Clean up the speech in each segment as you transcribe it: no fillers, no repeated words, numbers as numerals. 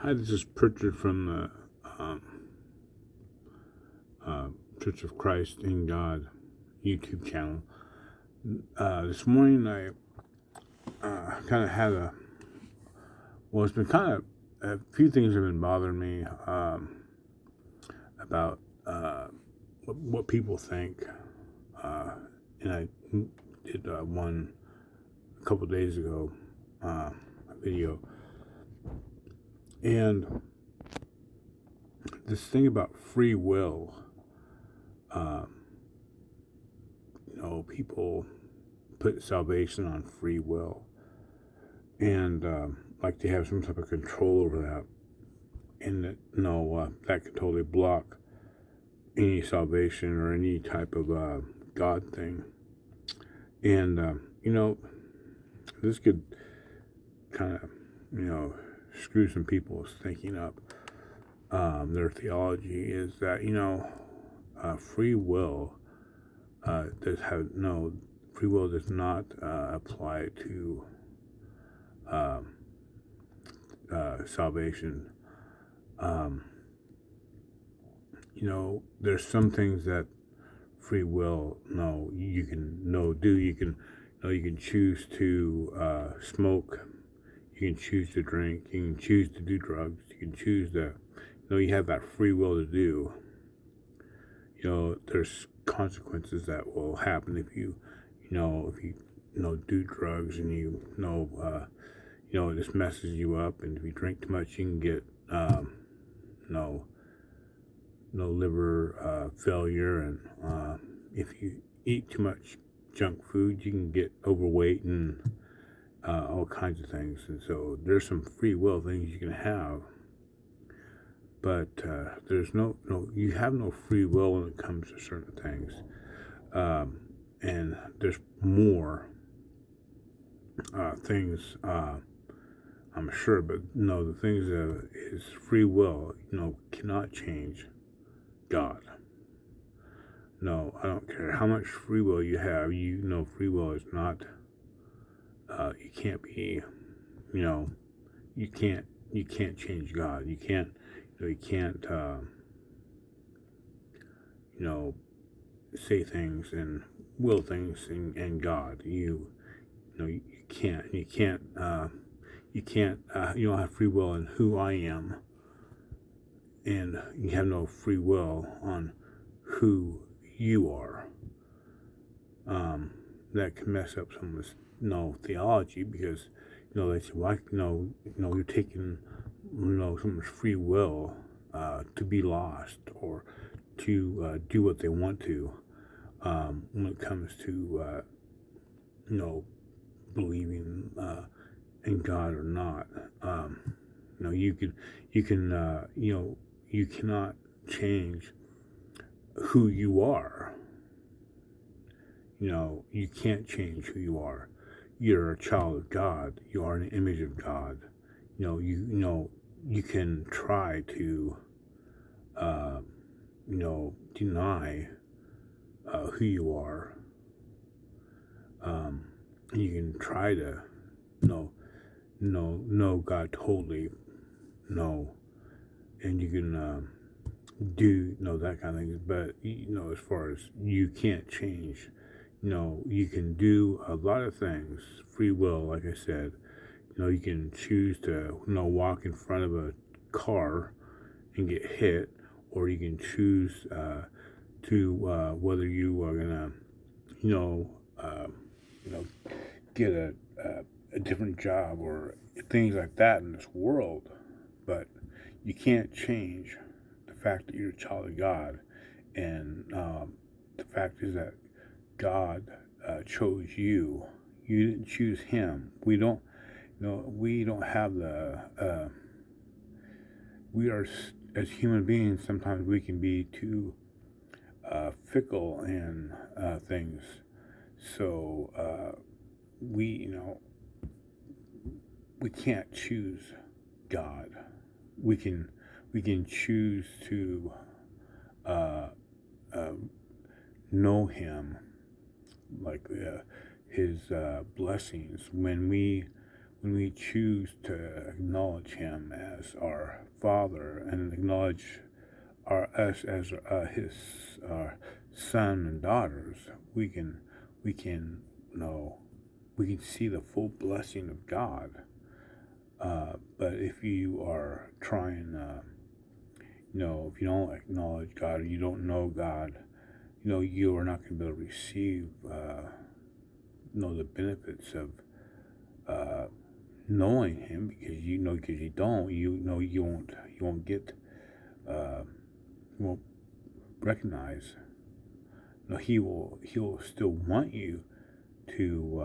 Hi, this is Pritchard from the Church of Christ in God YouTube channel. This morning I kind of had it's been kind of a few things have been bothering me about what people think. And I did one a couple days ago, a video. And this thing about free will, people put salvation on free will and like they have some type of control over that, and that that could totally block any salvation or any type of God thing. And this could kind of screw some people's thinking up. Their theology is that free will free will does not apply to salvation. There's some things that free will you can do. You can choose to smoke. You can choose to drink. You can choose to do drugs. You can choose to you have that free will to do. There's consequences that will happen if you do drugs, and it just messes you up. And if you drink too much, you can get no liver failure, and if you eat too much junk food, you can get overweight and all kinds of things. And so there's some free will things you can have, but there's you have no free will when it comes to certain things. And there's more things, I'm sure, but the things that is free will, cannot change God. No, I don't care how much free will you have. Free will is not. You can't be. You can't change God. You can't. You can't. Say things and will things in God. You can't. You can't. You can't. You don't have free will in who I am, and you have no free will on who you are. That can mess up someone's theology, because they say, well, you're taking someone's free will to be lost, or to do what they want to, when it comes to believing in God or not. You cannot change who you are. You can't change who you are. You're a child of God. You are an image of God. You can try to deny who you are. You can try to know God totally, and you can do that kind of things. But as far as you can't change, you can do a lot of things. Free will, like I said, you can choose to walk in front of a car and get hit, or you can choose to whether you are gonna get a different job or things like that in this world. But you can't change the fact that you're a child of God, and the fact is that God chose you. You didn't choose Him. We don't have the. We are, as human beings, sometimes we can be too fickle in things. So we can't choose God. We can choose to know Him, like His blessings. When we when we choose to acknowledge Him as our Father and acknowledge us as His son and daughters, we can know we can see the full blessing of God. But if you are trying, if you don't acknowledge God or you don't know God, you are not going to be able to receive, the benefits of knowing Him, because you won't get, you won't recognize. He'll still want you to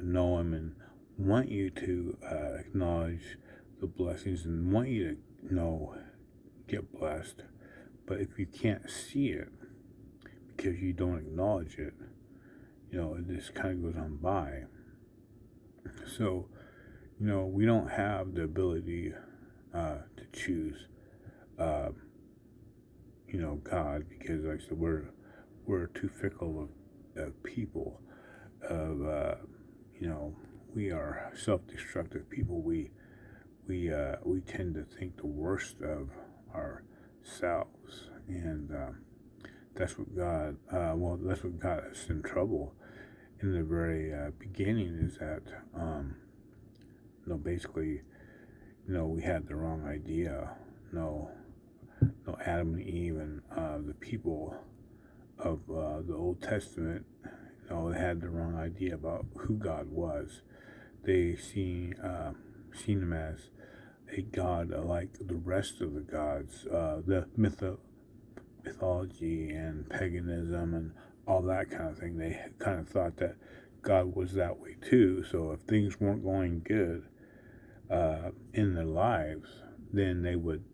know Him and want you to acknowledge the blessings and want you to get blessed. But if you can't see it because you don't acknowledge it, it just kind of goes on by. So, we don't have the ability to choose, God, because, like I said, we're too fickle of people. We are self-destructive people. We tend to think the worst of ourselves, and that's what got us in trouble in the very beginning. Is that basically, we had the wrong idea. Adam and Eve and the people of the Old Testament, they had the wrong idea about who God was. They seen Him as a God like the rest of the gods, the mythology and paganism and all that kind of thing. They kind of thought that God was that way too. So if things weren't going good in their lives, then they would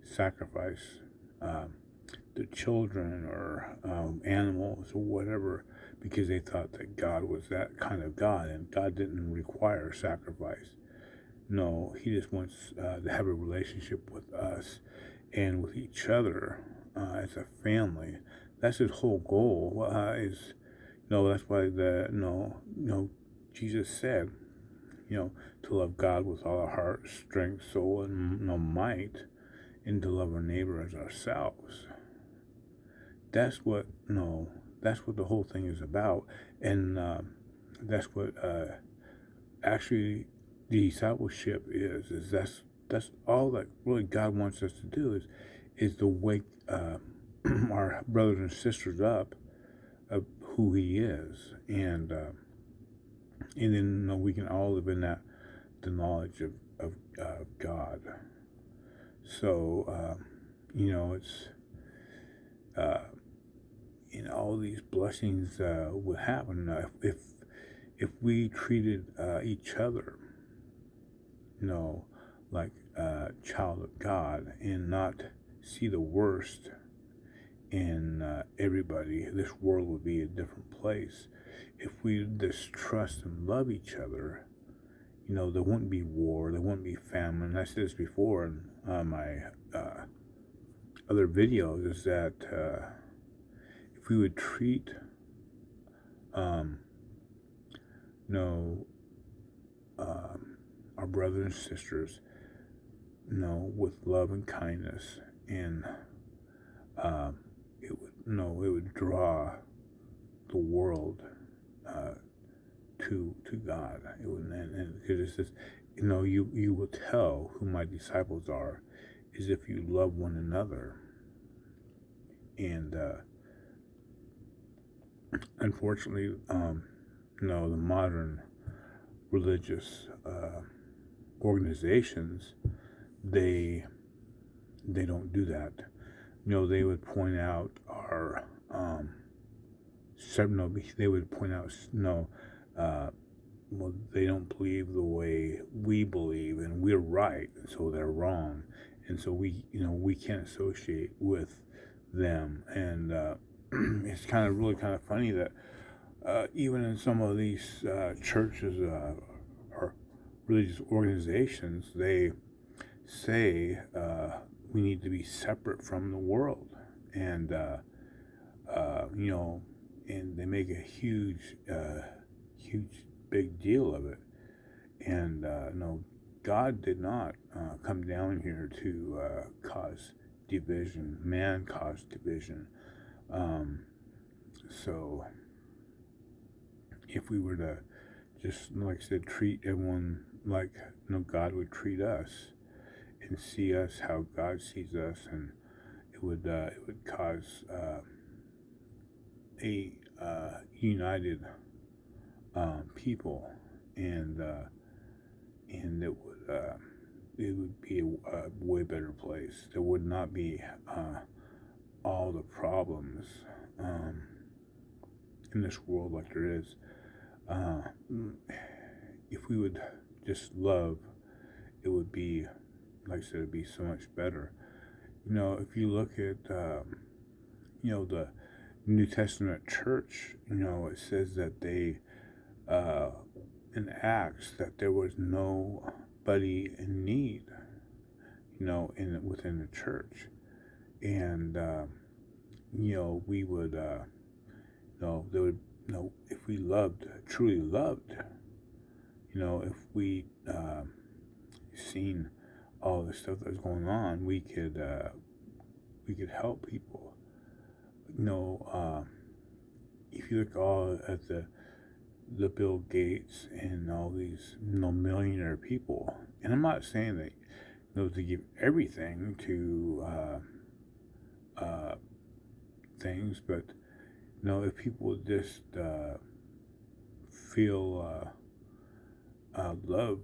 sacrifice the children or animals or whatever, because they thought that God was that kind of God, and God didn't require sacrifice. No, He just wants to have a relationship with us and with each other as a family. That's His whole goal. That's why Jesus said, to love God with all our heart, strength, soul, and might, and to love our neighbor as ourselves. That's what the whole thing is about, and that's what actually the discipleship is. That's all that really God wants us to do is to wake our brothers and sisters up of who He is, and then we can all live in the knowledge of God. So it's all these blessings would happen if we treated each other, like a child of God, and not see the worst in everybody. This world would be a different place if we distrust and love each other. There wouldn't be war, there wouldn't be famine. I said this before in my other videos, is that if we would treat our brothers and sisters with love and kindness, and it would draw the world to God. It would, and it's just, you will tell who my disciples are is if you love one another. And unfortunately, the modern religious organizations, they don't do that. They would point out our they would point out they don't believe the way we believe, and we're right, so they're wrong, and so we can't associate with them. And it's really kind of funny that even in some of these churches or religious organizations, they say we need to be separate from the world, and and they make a huge big deal of it. And no, God did not come down here to cause division. Man caused division. Um, so if we were to just, like I said, treat everyone like God would treat us, and see us how God sees us, and it would cause a united people, and it would be a way better place. There would not be all the problems um, in this world like there is. Uh, if we would just love, it would be, like I said, it'd be so much better. If you look at, the New Testament church, it says that they, uh, in Acts, that there was nobody in need, within the church. And, we would, there would, if we truly loved, if we seen all the stuff that was going on, we could help people. If you look all at the Bill Gates and all these millionaire people, and I'm not saying that to give everything to things, but if people just feel love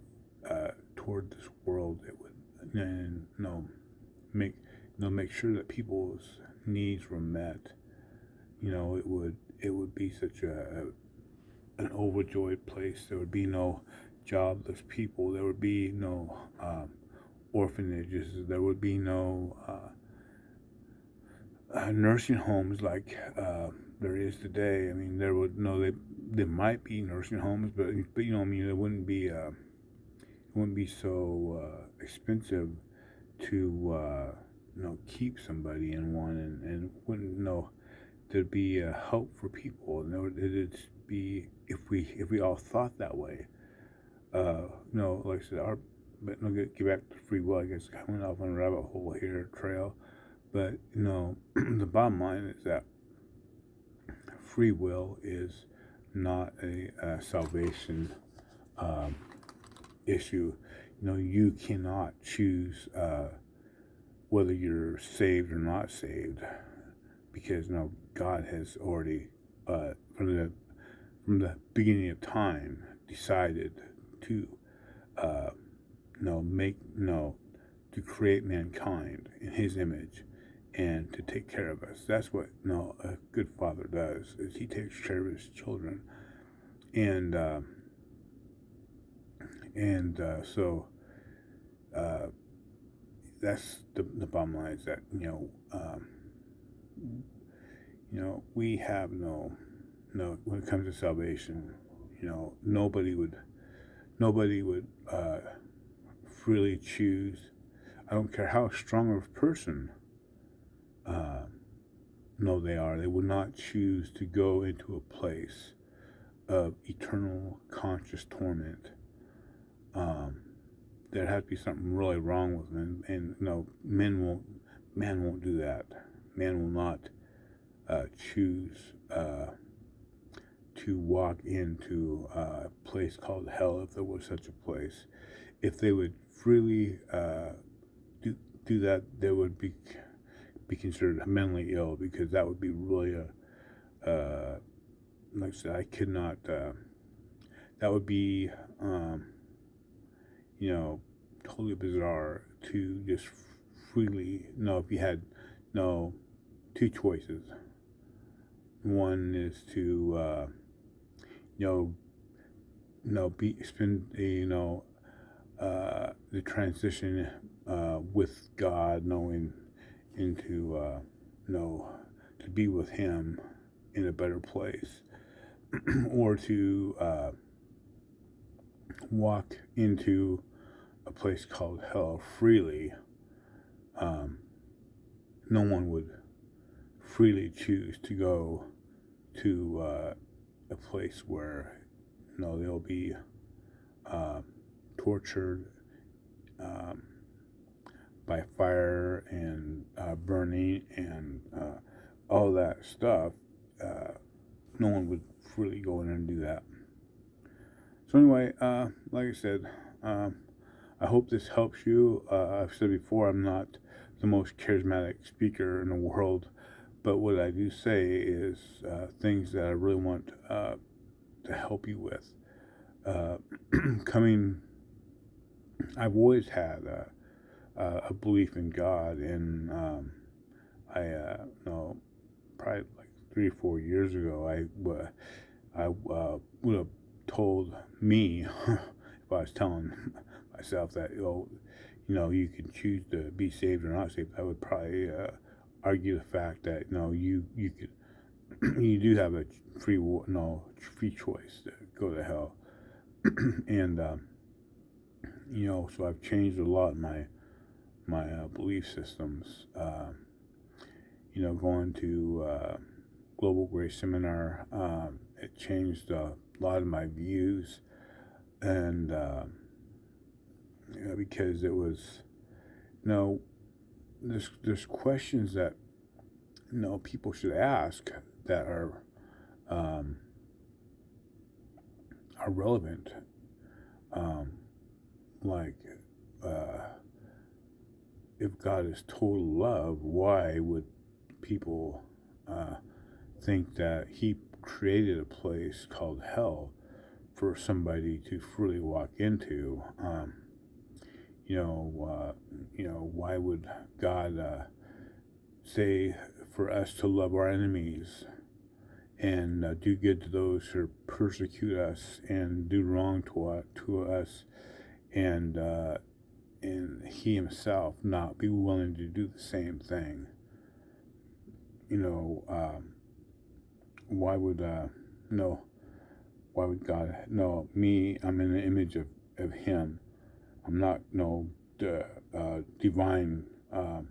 toward this world, it would, and make sure that people's needs were met. It would be such an overjoyed place. There would be no jobless people. There would be no orphanages. There would be no nursing homes like there is today. I mean, there might be nursing homes, but it wouldn't be so expensive to keep somebody in one, and wouldn't there'd be help for people. It'd be, if we all thought that way. Like I said, but get back to free will. I guess I went off on a rabbit hole here, trail. But the bottom line is that free will is not a salvation issue. You cannot choose whether you're saved or not saved, because God has already from the beginning of time decided to to create mankind in His image and to take care of us. That's what a good father does, is he takes care of his children. And so that's the bottom line, is that we have when it comes to salvation, nobody would freely choose. I don't care how strong of a person they are. They would not choose to go into a place of eternal conscious torment. There has to be something really wrong with them, and man won't do that. Man will not choose to walk into a place called hell, if there was such a place. If they would freely do that, they would be considered mentally ill, because that would be really like I said, I could not. That would be totally bizarre to just freely. If you had two choices. One is to spend the transition with God, knowing into to be with Him in a better place, or to walk into a place called hell freely. No one would freely choose to go to a place where they'll be tortured um, by fire and burning and all that stuff, no one would really go in and do that. So anyway, like I said, I hope this helps you. I've said before, I'm not the most charismatic speaker in the world, but what I do say is things that I really want to help you with. Coming, I've always had a belief in God, and I know probably like 3 or 4 years ago, I would have told me if I was telling myself that you can choose to be saved or not saved. I would probably argue the fact that you could you do have a free choice to go to hell, and so I've changed a lot in my belief systems. Going to Global Grace Seminar, it changed a lot of my views, and because it was, there's questions that people should ask that are relevant, like if God is total love, why would people think that He created a place called hell for somebody to freely walk into? Why would God say for us to love our enemies and do good to those who persecute us and do wrong to us, and He Himself not be willing to do the same thing? Why would Why would God? No, me. I'm in the image of Him. I'm not the divine. I'm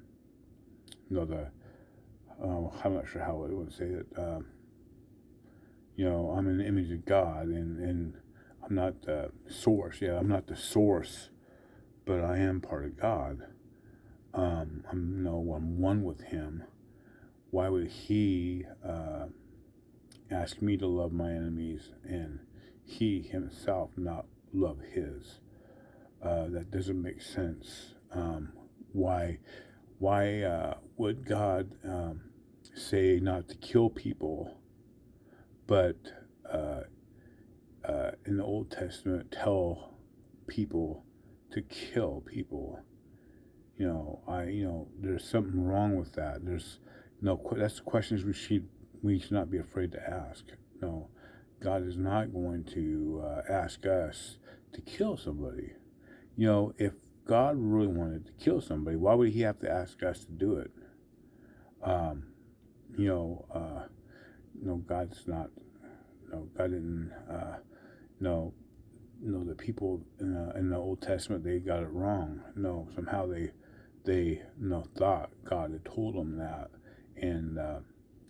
not sure how I would say it. I'm in the image of God, and I'm not the source. Yeah, I'm not the source, but I am part of God. I'm one with Him. Why would He ask me to love my enemies and He Himself not love His? That doesn't make sense. Why would God say not to kill people, but in the Old Testament tell people to kill people? There's something wrong with that. That's questions we should not be afraid to ask. No, God is not going to ask us to kill somebody. If God really wanted to kill somebody, why would He have to ask us to do it? God's not. No, God didn't. The people in the Old Testament, they got it wrong. No, somehow they thought God had told them that, and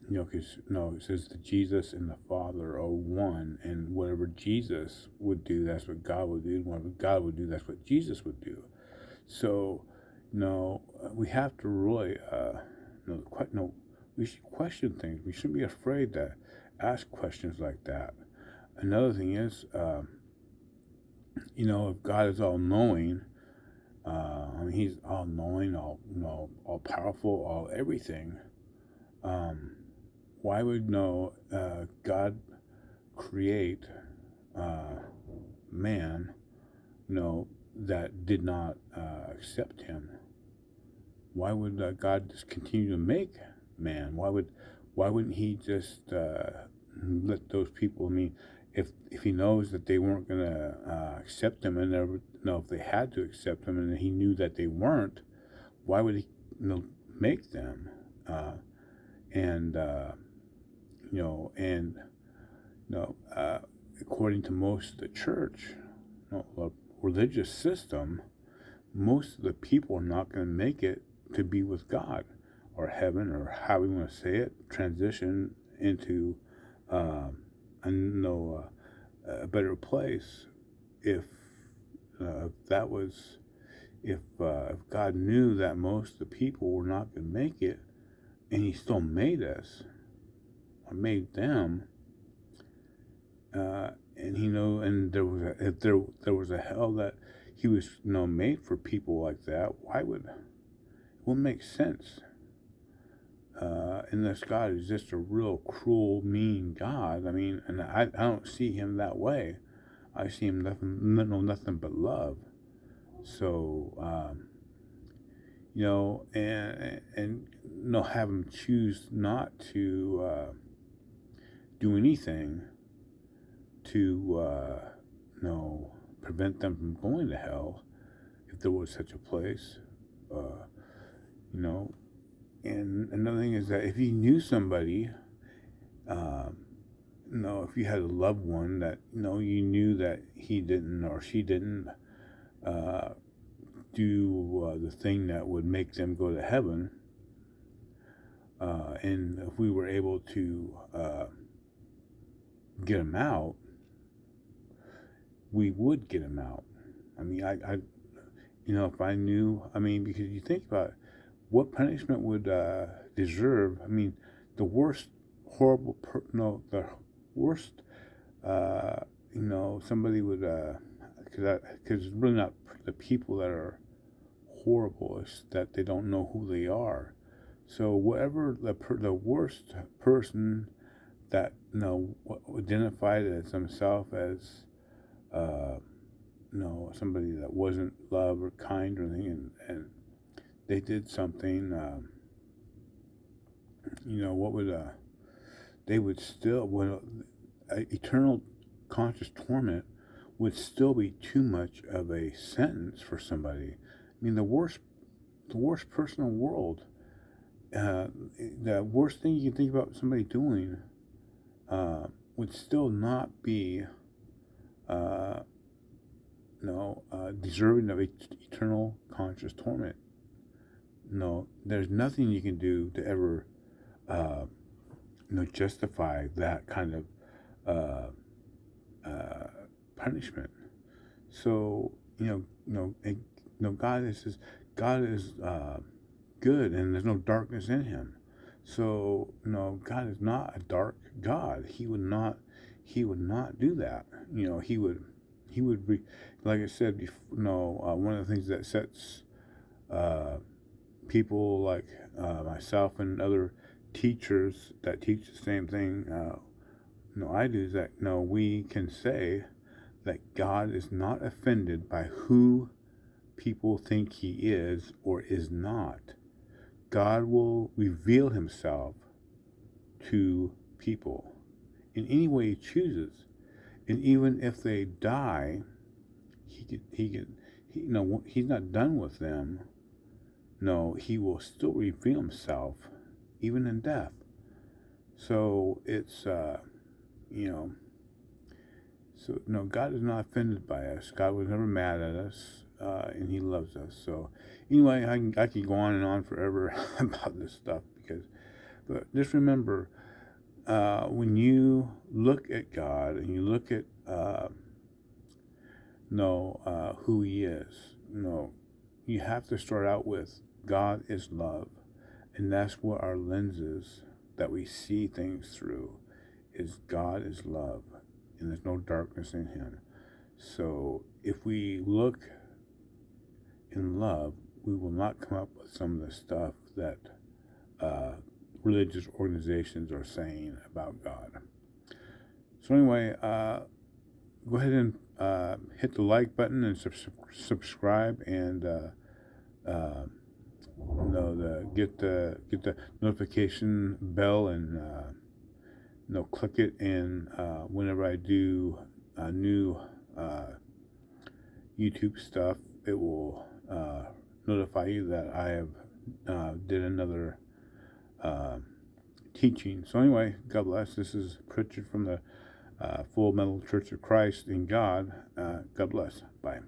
because it says that Jesus and the Father are one, and whatever Jesus would do, that's what God would do, and whatever God would do, that's what Jesus would do. So, we have to really, we should question things. We shouldn't be afraid to ask questions like that. Another thing is, if God is all knowing, He's all knowing, all powerful, all everything. Why would God create man, that did not accept Him? Why would God just continue to make man? Why wouldn't He just let those people? I mean, if He knows that they weren't gonna accept Him, and if they had to accept Him, and He knew that they weren't, why would He make them? According to most of the church, religious system, most of the people are not going to make it to be with God or heaven, or how we want to say it, transition into a better place if that was, if God knew that most of the people were not going to make it, and He still made us, or made them, and He know, and if there was a hell that He was, made for people like that, why would it wouldn't make sense? Unless God is just a real cruel, mean God. I mean, and I don't see Him that way. I see Him nothing but love. So, and have Him choose not to do anything to, prevent them from going to hell, if there was such a place, you know. And another thing is that if you knew somebody, if you had a loved one that, you knew that he didn't or she didn't do the thing that would make them go to heaven, and if we were able to get them out, we would get them out. I mean, if I knew, because you think about it, what punishment would deserve? I mean, the worst horrible, the worst, somebody would, because it's really not the people that are horrible, it's that they don't know who they are. So whatever the worst person that, identified as themselves as, somebody that wasn't love or kind or anything, and they did something, what would, they would still, eternal conscious torment would still be too much of a sentence for somebody. I mean, the worst person in the world, the worst thing you can think about somebody doing, would still not be, deserving of eternal conscious torment. No, there's nothing you can do to ever, justify that kind of punishment. So God is good, and there's no darkness in Him. So God is not a dark God. He would not do that. He would be, like I said before. One of the things that sets people like myself and other teachers that teach the same thing I do, is that we can say that God is not offended by who people think He is or is not. God will reveal Himself to people in any way He chooses, and even if they die, He's not done with them. No, He will still reveal Himself even in death. So it's God is not offended by us. God was never mad at us, and He loves us. So anyway, I can go on and on forever about this stuff, but just remember, when you look at God and you look at who He is, you have to start out with God is love, and that's what our lenses that we see things through is. God is love, and there's no darkness in Him. So if we look in love, we will not come up with some of the stuff that religious organizations are saying about God. So anyway, go ahead and hit the like button and subscribe, and get the notification bell, and click it, and whenever I do new YouTube stuff, it will notify you that I have did another teaching. So anyway, God bless. This is Pritchard from the Full Metal Church of Christ in God. God bless. Bye.